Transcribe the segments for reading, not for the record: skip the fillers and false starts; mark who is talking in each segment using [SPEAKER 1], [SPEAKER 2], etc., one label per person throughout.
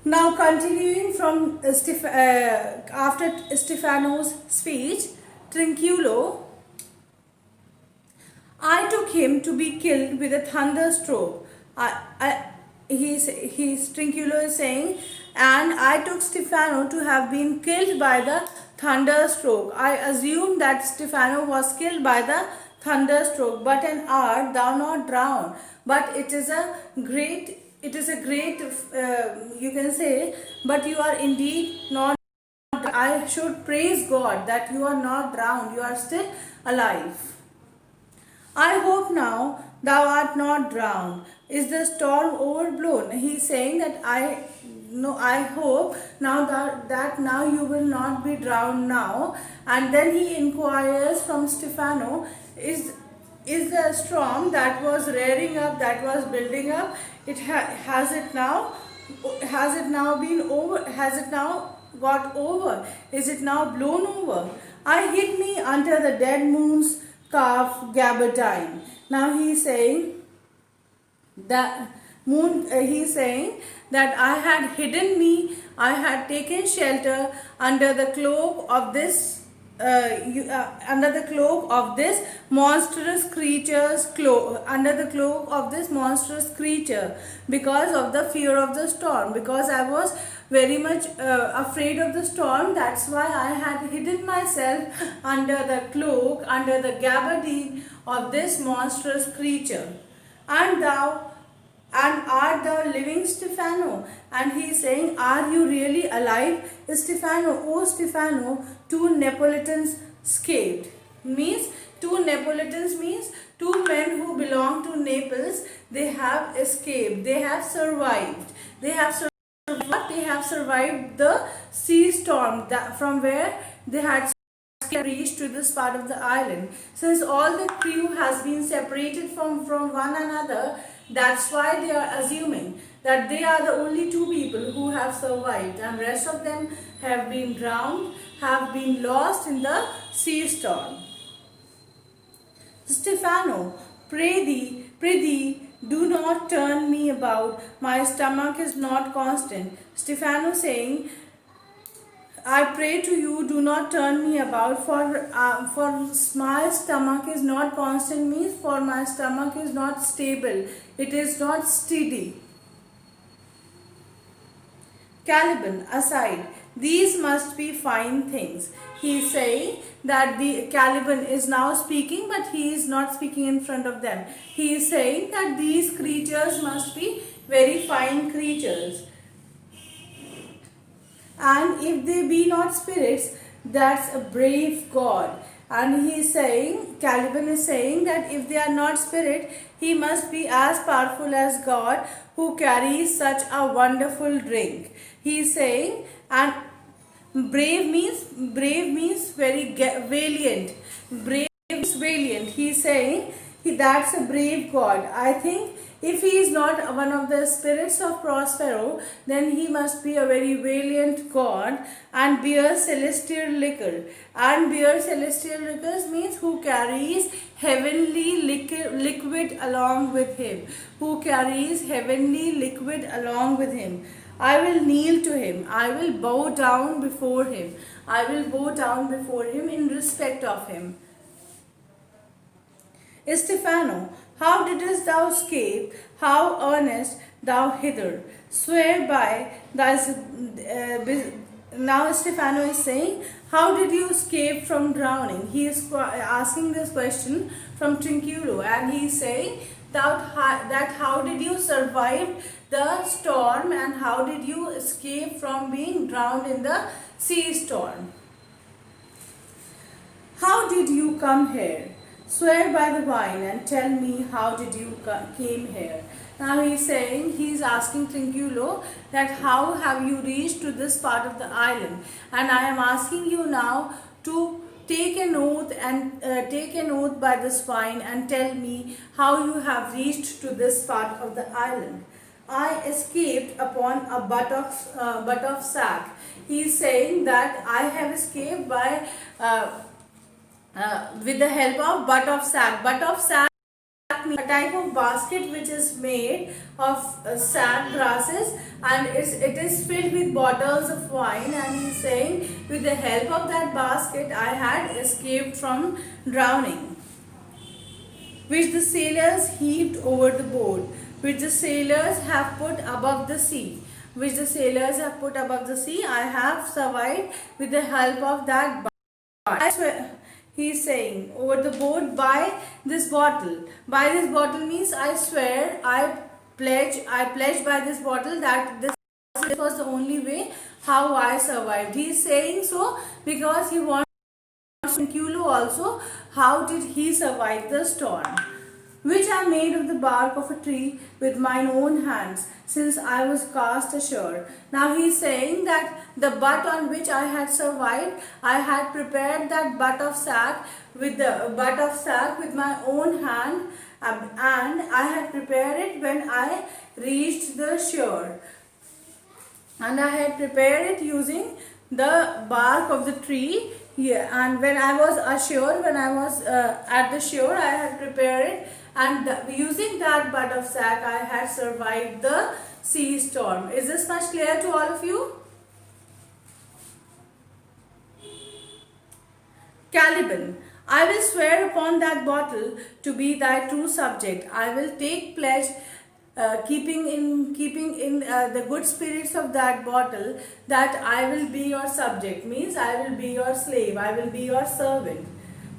[SPEAKER 1] Now, continuing from after Stefano's speech, Trinculo, I took him to be killed with a thunderstroke. He's Trinculo is saying, and I took Stefano to have been killed by the thunderstroke. I assumed that Stefano was killed by the thunderstroke, but an art thou not drowned. But it is a great, you can say, but you are indeed not. I should praise God that you are not drowned, you are still alive. I hope now thou art not drowned. Is the storm overblown? He is saying that I hope now that now you will not be drowned now. And then he inquires from Stefano, is the storm that was rearing up, that was building up, has it now been over, has it now got over, is it now blown over? I hid me under the dead moon's calf gabardine. Now he is saying that he's saying that I had hidden me, I had taken shelter under the cloak of this under the cloak of this monstrous creature's cloak, under the cloak of this monstrous creature, because of the fear of the storm, because I was very much afraid of the storm. That's why I had hidden myself under the cloak, under the gabardine of this monstrous creature. And art thou living, Stefano? And he is saying, are you really alive, Stefano? Oh, Stefano, two Neapolitans escaped. Means, two Neapolitans means two men who belong to Naples. They have escaped. They have survived. They have survived. They have survived the sea storm that, from where they had reached to this part of the island. Since all the crew has been separated from one another, that's why they are assuming that they are the only two people who have survived, and rest of them have been drowned, have been lost in the sea storm. Stefano, pray thee, do not turn me about. My stomach is not constant. Stefano saying, I pray to you, do not turn me about, for my stomach is not constant, means for my stomach is not stable, it is not steady. Caliban aside, these must be fine things. He is saying that the Caliban is now speaking, but he is not speaking in front of them. He is saying that these creatures must be very fine creatures. And if they be not spirits, that's a brave God. And he is saying, Caliban is saying that if they are not spirit, he must be as powerful as God who carries such a wonderful drink. He is saying, and brave means very valiant. Brave is valiant. He is saying that's a brave God. I think if he is not one of the spirits of Prospero, then he must be a very valiant God and bear celestial liquor. And bear celestial liquors means who carries heavenly liquid along with him. Who carries heavenly liquid along with him. I will kneel to him. I will bow down before him. I will bow down before him in respect of him. Stefano, how didst thou escape? How earnest thou hither? Swear by thy. Now Stefano is saying, how did you escape from drowning? He is asking this question from Trinculo, and he is saying that how did you survive the storm, and how did you escape from being drowned in the sea storm? How did you come here? Swear by the wine and tell me how did you came here. Now he's asking Trinculo that how have you reached to this part of the island, and I am asking you now to take an oath and take an oath by this wine and tell me how you have reached to this part of the island. I escaped upon a butt of sack. He is saying that I have escaped with the help of butt of sack. Butt of sack means a type of basket which is made of sack grasses, and it is filled with bottles of wine. And he is saying, with the help of that basket I had escaped from drowning, which the sailors heaved over the board, which the sailors have put above the sea. Which the sailors have put above the sea. I have survived with the help of that basket. I swear, he is saying, over the board by this bottle. By this bottle means I swear, I pledge by this bottle that this was the only way how I survived. He is saying so because he wants Kulu also, how did he survive the storm? Which I made of the bark of a tree with mine own hands, since I was cast ashore. Now he is saying that the butt on which I had survived, I had prepared that butt of sack with my own hand, and I had prepared it when I reached the shore. And I had prepared it using the bark of the tree. Yeah, and when I was ashore, when I was at the shore, I had prepared it, and using that butt of sack, I had survived the sea storm. Is this much clear to all of you? Caliban, I will swear upon that bottle to be thy true subject. I will take pledge, keeping in the good spirits of that bottle, that I will be your subject. Means I will be your slave. I will be your servant.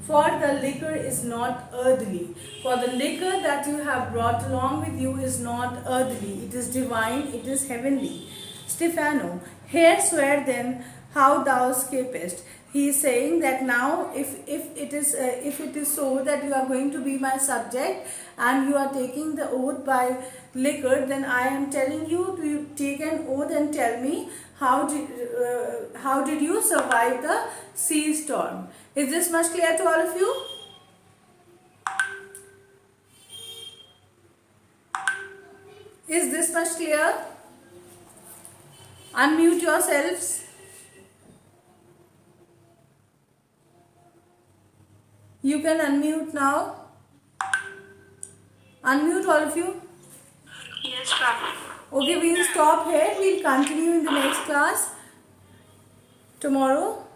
[SPEAKER 1] For the liquor is not earthly. For the liquor that you have brought along with you is not earthly. It is divine. It is heavenly. Stephano, here swear then how thou escapest. He is saying that now if it is so that you are going to be my subject and you are taking the oath by liquor, then I am telling you to take an oath and tell me how did you survive the sea storm. Is this much clear to all of you? Is this much clear? Unmute yourselves. You can unmute now. Unmute all of you.
[SPEAKER 2] Yes, ma'am.
[SPEAKER 1] Okay, we will stop here. We will continue in the next class tomorrow.